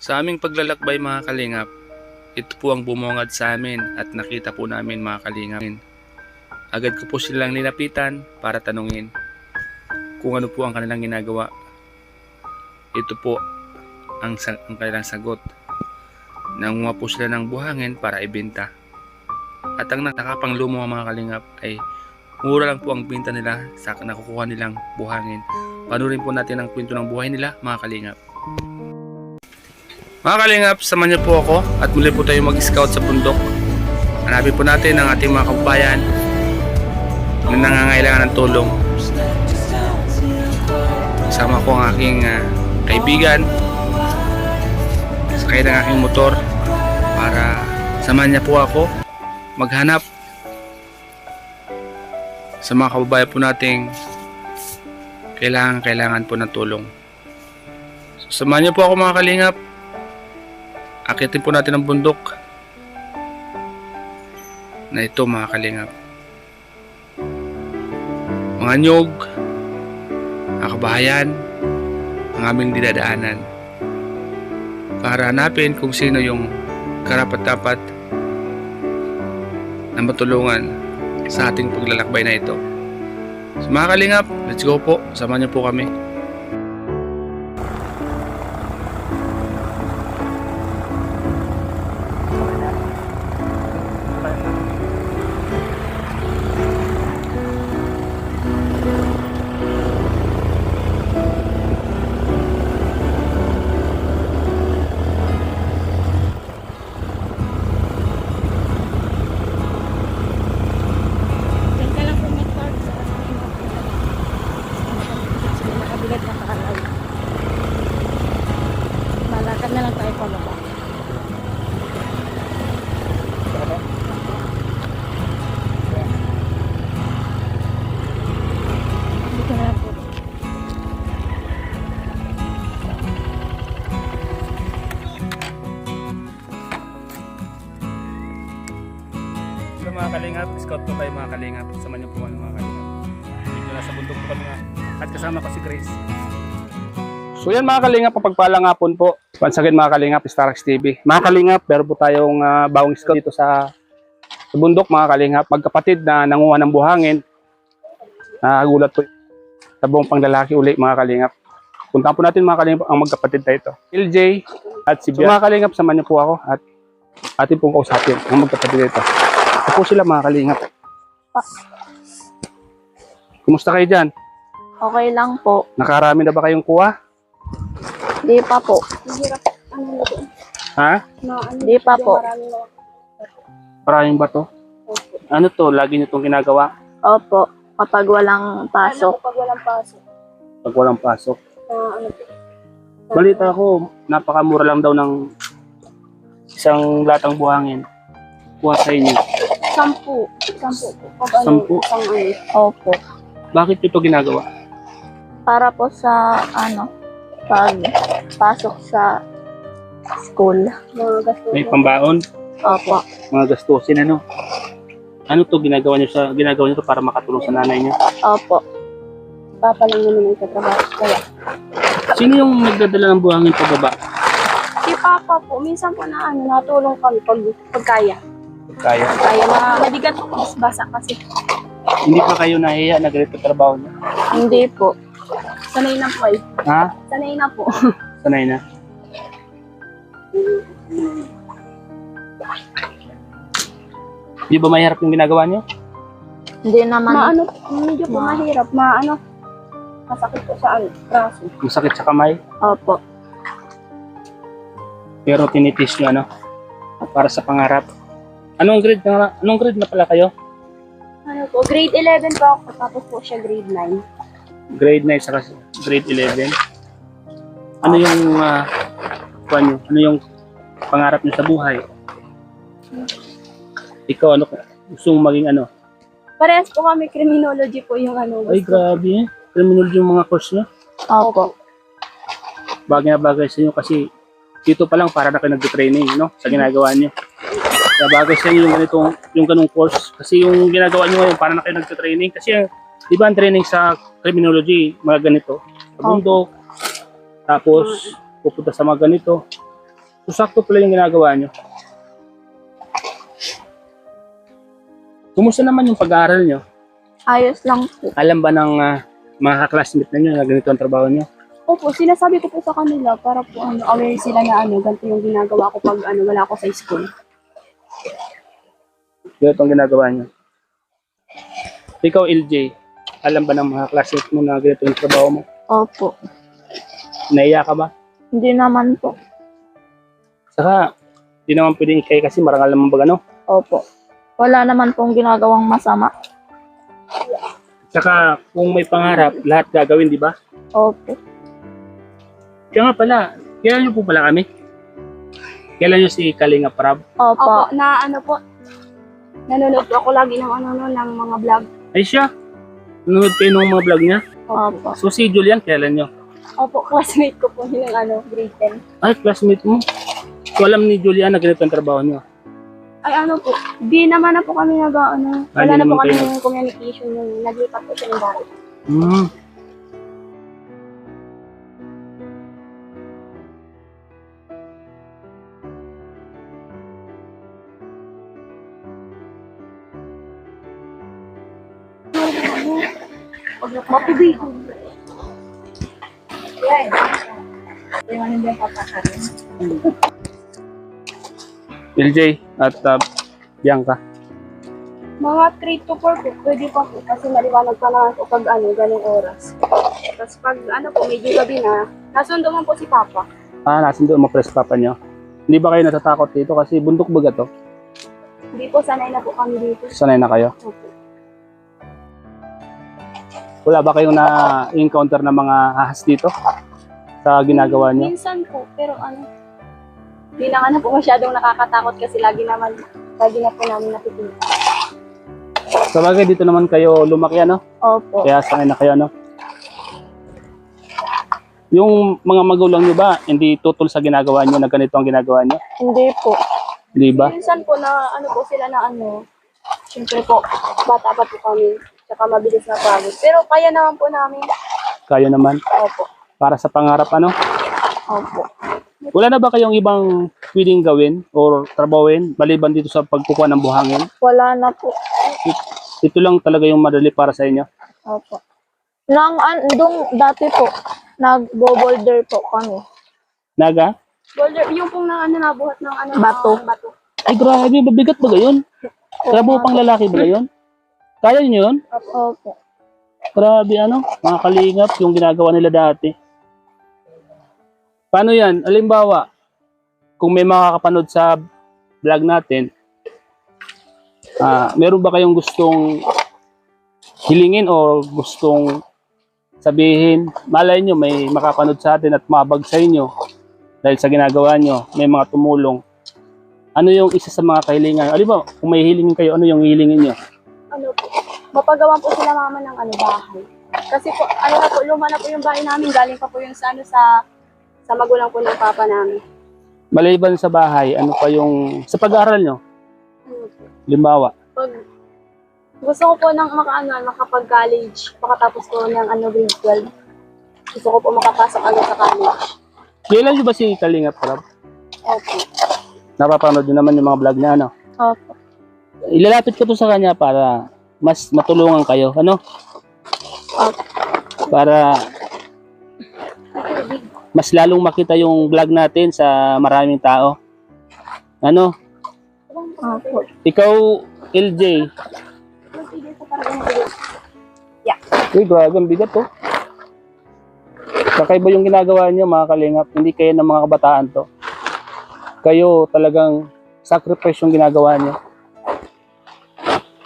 Sa aming paglalakbay mga kalingap, ito po ang bumungad sa amin at nakita po namin mga kalingap. Agad ko po silang nilapitan para tanungin kung ano po ang kanilang ginagawa. Ito po ang kanilang sagot. Nanguha po sila ng buhangin para ibenta. At ang nakapanglumo mga kalingap ay mura lang po ang binta nila sa nakukuha nilang buhangin. Panurin po natin ang kwento ng buhay nila mga kalingap. Mga kalingap, samahan niyo po ako at muli po tayo mag-scout sa bundok. Hanapin po natin ang ating mga kababayan na nangangailangan ng tulong. Kasama ko ang aking kaibigan, sakay ng aking motor para samahan niya po ako maghanap sa mga kababayan po nating kailangan po ng tulong. So, samahan niyo po ako mga kalingap. Akitin po natin ang bundok na ito mga kalingap. Mga nyog, mga kabahayan, ang aming dinadaanan para hanapin kung sino yung karapat-dapat na matulungan sa ating paglalakbay na ito. So mga kalingap, let's go po. Samahan niyo po kami. Malakad na lang tayo pababa. Dito na lang po. So mga kalingap, scout po tayo mga kalingap. Samahan niyo po kami mga kalingap. Dito na sa bundok po kami at kasama ko si Grace. So yan mga kalingap, papagpalang hapon po. Once again mga kalingap, Starax TV. Mga kalingap, meron po tayong bawang scout dito sa bundok mga kalingap. Magkapatid na nanguha ng buhangin. Gulat po sa buong panglalaki uli mga kalingap. Puntahan po natin mga kalingap ang magkapatid na ito. LJ at si Bian. So mga kalingap, samahan niyo po ako at atin pong kausapin ang magkapatid na ito. Ito po sila mga kalingap. Kumusta kayo dyan? Okay lang po. Nakarami na ba kayong kuha? Di pa po. Ha? Di pa po. Maraming ba to? Ano to? Lagi nyo itong ginagawa? Opo. Kapag walang pasok. Pag walang pasok. Balita ko, napakamura lang daw ng isang latang buhangin. Kuha sa inyo. 10. 10 po. 10? Opo. Bakit ito ginagawa? Para po sa pag pasok sa school. May pambaon? Opo. Mga gastusin ano? Ano to ginagawa nyo to para makatulong sa nanay niyo? Opo. Papa lang naman ang katrabaho. Kaya. Sino yung nagdadala ng buhangin pababa? Si Papa po. Minsan po na natulong kami pag kaya. Kaya. Kaya mabigat po basa kasi. Hindi pa kayo nahiya na ganito trabaho niyo? Hindi po. Sanay na po eh. Ha? Sanay na po. Sanay na? Di ba mahirap yung ginagawa niyo? Hindi naman. Medyo po mahirap. Masakit po sa braso. Masakit sa kamay? Opo. Pero tinitis nyo para sa pangarap. Anong grade na pala kayo? Grade 11 po ako. Tapos po siya grade 9. Grade 9 saka grade 11. Ano yung ano yung pangarap niyo sa buhay? Ikaw gusto mong maging ano? Parehas po kami criminology po yung Ay grabe, criminology yung mga course niyo. Opo. Bagay na bagay sa inyo kasi dito pa lang para na kayo nagte-training sa ginagawa niyo. Kaya bagay sa inyo yung ganung course. Kasi yung ginagawa nyo ngayon, para na kayo nagsa-training. Kasi di ba ang training sa criminology, mga ganito. Sa bundok. Tapos, pupunta sa mga ganito. So, sakto pala yung ginagawa nyo. Kumusta naman yung pag-aaral nyo? Ayos lang po. Alam ba ng mga classmate na nyo na ganito ang trabaho nyo? Opo, sinasabi ko po sa kanila para po aware sila na ganito yung ginagawa ko pag wala ako sa school. Ganito ang ginagawa nyo. Ikaw, LJ, alam ba ng mga classmate mo na ganito yung trabaho mo? Opo. Naiya ka ba? Hindi naman po. Saka, di naman pwedeng ikay kasi marangal naman ba ano? Opo. Wala naman pong ginagawang masama. Saka, kung may pangarap, lahat gagawin, di ba? Opo. Kaya nga pala, kailan nyo po pala kami? Kailan nyo si Kalinga Prab? Opo. Na ano po, nanonood po ako lagi ng ng mga vlog. Ay siya, nanonood kayo ng mga vlog niya? Opo. So si Julian, kailan nyo? Opo, classmate ko po yung grade 10. Ay, classmate mo. So alam ni Julian na ganito ang trabaho nyo. Ay po, di naman na po kami wala Hindi na po naman kami kayo. ng communication yung naglipat po siya ng bahay. Hmm. Mapubig. Yan. Iwanan din papakarin. LJ at Bianca. Mga 3 to 4 po, pwede pa po kasi maliwanag pa na ako pag ganong oras. Tapos pag po, medyo gabi na, nasundo man po si Papa. Nasan doon mga press papa nyo? Hindi ba kayo natatakot dito kasi bundok baga to? Hindi po, sanay na po kami dito. Sanay na kayo? Opo. Wala ba kayong na-encounter na mga ahas dito sa ginagawa nyo? Minsan po, pero hindi na po masyadong nakakatakot kasi lagi na po namin nakikita. Sa bagay dito naman kayo lumaki ano? Opo. Kaya sanay na kayo ano? Yung mga magulang nyo ba, hindi tutol sa ginagawa nyo na ganito ang ginagawa nyo? Hindi po. Di ba? Minsan po na po sila na siyempre po, bata pa po kami. Tsaka mabilis na pagod. Pero kaya naman po namin. Kayo naman. Opo. Para sa pangarap ano? Opo. Wala na ba kayong ibang pwedeng gawin or trabawin maliban dito sa pagkukuha ng buhangin? Wala na po. Ito lang talaga yung madali para sa inyo? Opo. Dati po, nag-boulder po kami. Naga? Boulder, yung pong nabuhat ng Bato. bato. Ay grabe, mabigat ba gayon? Trabaho pang lalaki ba gayon? Kaya niyo yun? Opo. Grabe ano, mga kalingap yung ginagawa nila dati. Paano yan? Halimbawa, kung may makakapanood sa vlog natin, meron ba kayong gustong hilingin o gustong sabihin? Malay nyo, may makapanood sa atin at mabag sa inyo dahil sa ginagawa nyo, may mga tumulong. Ano yung isa sa mga kahilingan? Halimbawa, kung may hilingin kayo, ano yung hilingin nyo? Po, mapagawan po sila mama ng bahay. Kasi po, luma na po yung bahay namin, galing pa po yung sa magulang po ng papa namin. Maliban sa bahay, ano pa yung sa pag-aaral nyo? Halimbawa, Pag gusto ko po ng makapag-college, makatapos ko ng grade 12. Gusto ko po makapasok sa college. kailan nyo ba si Kalinga Prab? Opo. Napapanood nyo naman yung mga vlog niya, ano? Opo. Ilalapit ko to sa kanya para mas matulungan kayo, ano? Opo. Para mas lalong makita yung vlog natin sa maraming tao. Ano? Opo. Ikaw, LJ. Yeah. Uy, grabe, ang bigat to. Kakaiba yung ginagawa niyo, mga kalingap. Hindi kayo ng mga kabataan to. Kayo talagang sacrifice yung ginagawa niyo.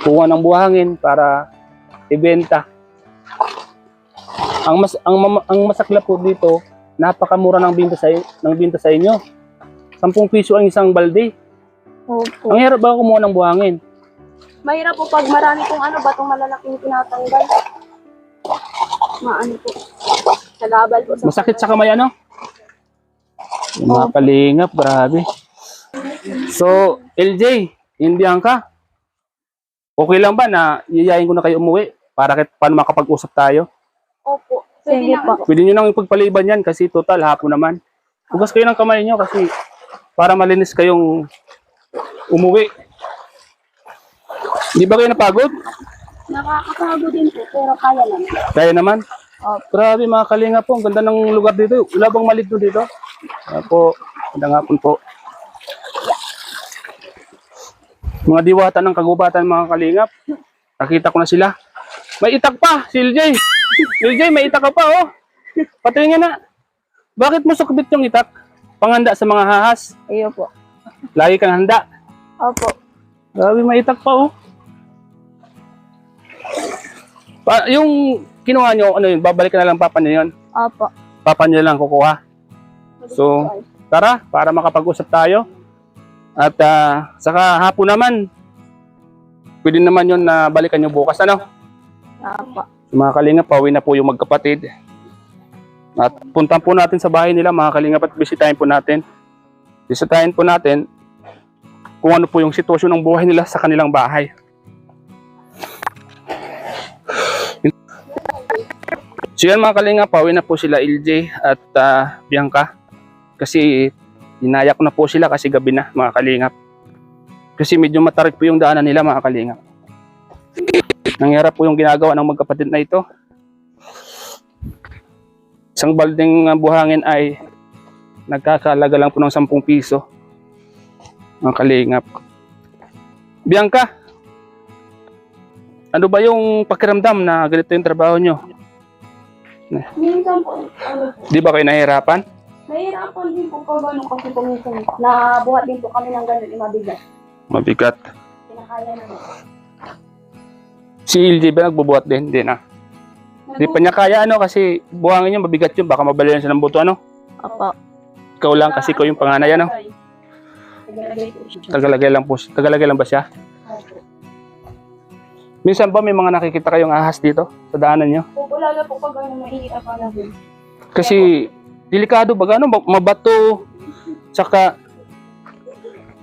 Kuha ng buhangin para ibenta. Ang masaklap po dito, napakamura ng binta sa inyo. 10 piso ang isang balde. Opo. Ang hirap ba kumuha ng buhangin? Mahirap po pag marami pong batong malalaking tinatanggal. Po. Nagabal po sa Masakit sa kamay ano? Yung mga kalingap, grabe. So, LJ, hindi ka. Okay lang ba na yayain ko na kayo umuwi para paano makapag-usap tayo? Opo. Sige po. Pwede nyo nang ipagpaliban yan kasi total hapon naman. Hugas kayo ng kamay nyo kasi para malinis kayong umuwi. Di ba kayo napagod? Nakakapagod din po, pero kaya naman. Kaya naman. Opo. Grabe mga kalinga po, ang ganda ng lugar dito. Wala bang maligno dito? Kaya po, magandang hapon po. Mga diwata ng kagubatan mga kalingap. Nakita ko na sila. May itak pa, si LJ. LJ, may itak ka pa, oh. Patingin na. Bakit mo sukbit yung itak? Panghanda sa mga hahas. Iyo po. Lagi kang handa. Opo. Grabe, may itak pa, oh. Yung kinuha nyo, ano yun, babalik na lang papa niyo yun. Opo. Papa niyo lang kukuha. So, tara, para makapag-usap tayo. At saka hapon naman, pwede naman yun na balikan nyo bukas, ano? Opo. Mga kalingap, pauwi na po yung magkapatid. At puntan po natin sa bahay nila, mga kalingap, at bisitahin po natin. Bisitahin po natin kung ano po yung sitwasyon ng buhay nila sa kanilang bahay. So yan mga kalingap, pauwi na po sila LJ at Bianca. Kasi inaya ko na po sila kasi gabi na mga kalingap. Kasi medyo matarik po yung daanan nila mga kalingap. Nangyari po yung ginagawa ng magkapatid na ito. Isang balding buhangin ay nagkakalaga lang po ng 10 piso. Mga kalingap. Bianca, ano ba yung pakiramdam na ganito yung trabaho nyo? Minsan po, ano po, Di ba kayo nahihirapan? nahihirapan din po pag ano kasi po minsan, nabuhat din po kami ng ganun, mabigat. Mabigat. Kinakaya naman. Si LJ ba nagbubuhat din? Hindi na. Di pa niya kaya ano kasi buhangin niya mabigat yun. Baka mabalian siya ng buto ano. Opo. Ikaw lang kasi ikaw yung panganay ano. Tagalagay lang po. Tagalagay lang ba siya? Opo. Minsan ba may mga nakikita kayong ahas dito sa daanan niyo? Wala na po pag ano, mahihirap ka na din. Kasi delikado ba ano, mabato. Tsaka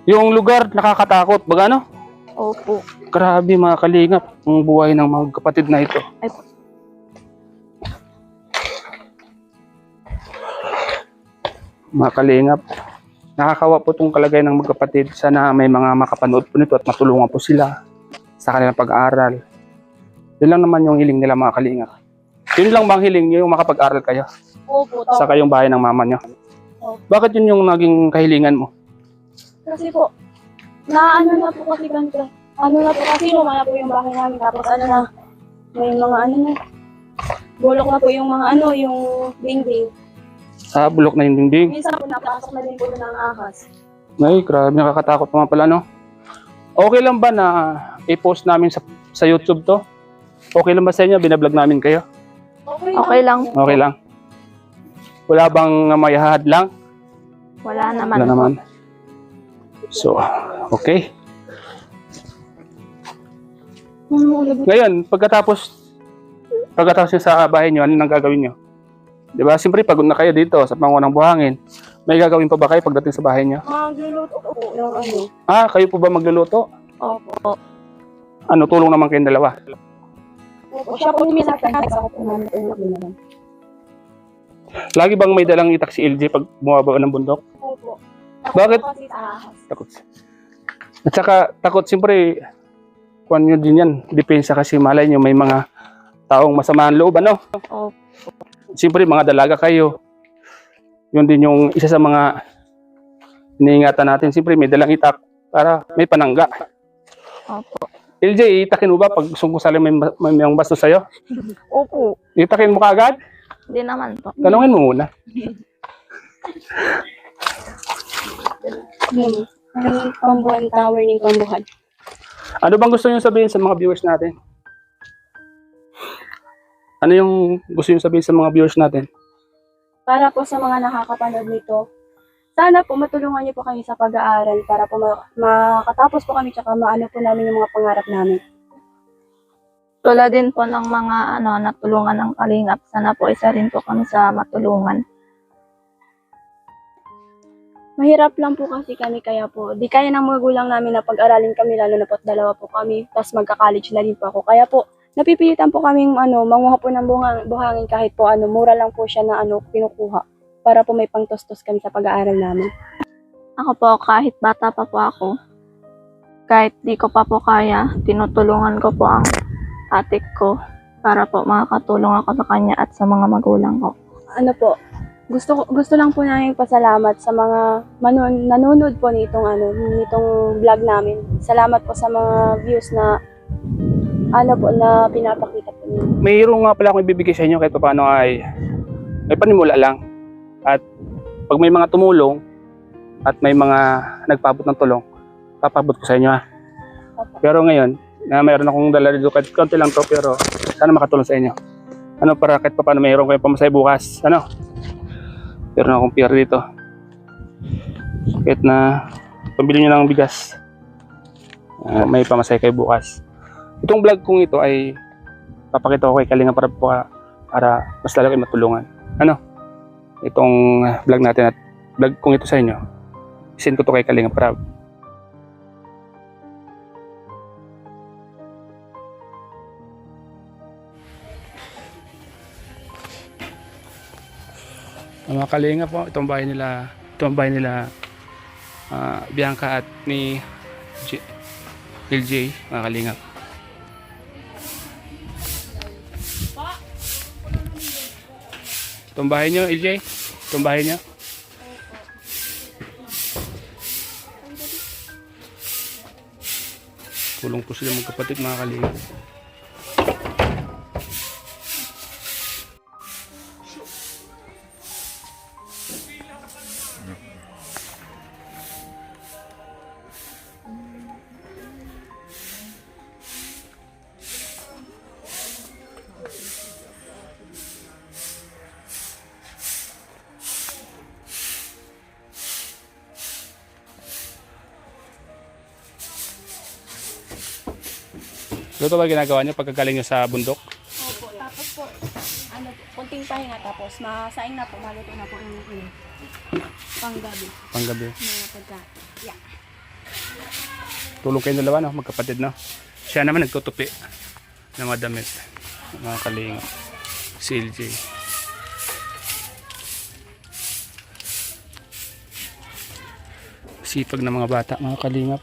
yung lugar nakakatakot ba ano? Opo. Grabe mga kalingap ang buhay ng mga kapatid na ito. Ay, Mga kalingap, nakakawa po itong kalagay ng magkapatid. Sana may mga makapanood po nito at matulungan po sila sa kanilang pag-aaral. Yun lang naman yung hiling nila mga kalingap. Yun lang bang hiling nyo yung makapag-aral kayo opo. sa kayong bahay ng mama nyo? Bakit yun yung naging kahilingan mo? Kasi po, ano na po kasi ganito. Ano na po kasi lumana po yung bahay namin. Tapos ano na, may mga ano na. Bulok na po yung mga ano, yung dingding. Bulok na yung dingding. Minsan po napasok na din po doon ng ahas. Ay, grabe, nakakatakot naman pala, no? Okay lang ba na i-post namin sa YouTube to? Okay lang ba sa inyo? Binablog namin kayo? Okay lang. Okay lang. Wala bang may hadlang? Wala naman. Wala naman. So, okay. Ngayon, pagkatapos nyo sa bahay nyo, ano nang gagawin nyo? Di ba? Siyempre, pagod na kayo dito sa pangunang buhangin. May gagawin pa ba kayo pagdating sa bahay nyo? Magluluto po yung ano. Kayo po ba magluluto? Opo. Ano, tulong naman kayong dalawa? Opo. Siya po yung minsan sa ako po namin. Lagi bang may dalang itak si LJ pag bumaba ng bundok? Opo. Bakit? Kasi sa ahas. Takot. At saka, takot siyempre, kuwan nyo din yan. Depensa kasi malay nyo, may mga taong masama ang loob, ano? Opo. Siyempre, mga dalaga kayo. Yun din yung isa sa mga iniingatan natin. Siyempre, may dalang itak para may panangga. Opo. LJ, itakin mo ba pag sungkusali may basto sa'yo? Opo. Itakin mo kaagad? Hindi naman po. Tanungin mo muna. Ang Kambuhan Tower ng Kambuhan. Ano bang gusto nyo sabihin sa mga viewers natin? Ano yung gusto nyo sabihin sa mga viewers natin? Para po sa mga nakakapanood nito, sana po matulungan niyo po kami sa pag-aaral para po makatapos po kami tsaka maano po namin yung mga pangarap namin. Tulad din po ng mga natulungan ng Kalingap. Sana po isa rin po kami sa matulungan. Mahirap lang po kasi kami kaya po, di kaya ng magulang namin na pag-aralin kami lalo na po't dalawa po kami, tapos magka-college na din po ako. Kaya po, napipilitan po kaming manguha po ng buhangin kahit po mura lang po siya na kinukuha para po may pangtustos kami sa pag-aaral namin. Ako po, kahit bata pa po ako, kahit di ko pa po kaya, tinutulungan ko po ang ate ko para po makakatulong ako sa kanya at sa mga magulang ko. Ano po, gusto lang po namin pasalamat sa mga nanonood po nitong vlog namin. Salamat po sa mga views na na pinapakita po niyo. Mayroon nga pala akong ibibigay sa inyo kahit paano ay may panimula lang. At pag may mga tumulong at may mga nagpaabot ng tulong, papabot ko sa inyo ha. Pero ngayon, na mayroon akong dala dito, kahit konti lang to, pero sana makatulong sa inyo. Para kahit paano mayroon kayong pamasay bukas. Meron akong pera dito. Kahit na pambili nyo ng bigas, may pamasay kayo bukas. Itong vlog kong ito ay papakita ko kay Kalinga para mas lalo kayo matulungan. Itong vlog natin at vlog kong ito sa inyo, send ko to kay Kalinga para mga Kalinga po, itong bahay nila Bianca at ni LJ, mga Kalinga. Itong bahay nyo, LJ? Itong bahay nyo? Kulong po sila magkapatid, mga Kalinga. Ito ba ginagawa nyo pagkagaling nyo sa bundok? Opo, tapos po, konting pahinga tapos masaing na po, maluto na po yung panggabi. Panggabi. Mga pagka, yeah. Tulong kayo dalawa, no? Magkapatid, no? Siya naman nagtutupi ng mga damit. Mga Kalinga. Si LJ. Sipag na mga bata, mga Kalingap.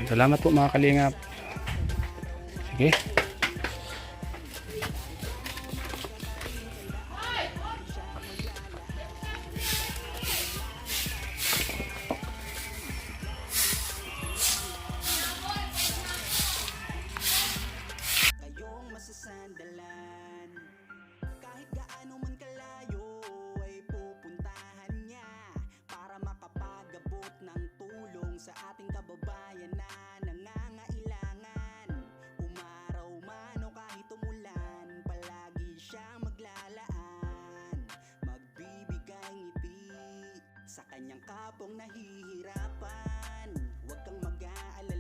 Salamat po, mga Kalingap. Sige. Kayong masasandalan, kahit gaano man kalayo ay pupuntahan niya para makapag-abot ng tulong sa ating kababayan na nangangailangan. Umaraw man o kahit umulan, palagi siyang maglalaan, magbibigay ngiti sa kanyang kapong nahihirapan. Huwag kang mag-aalala,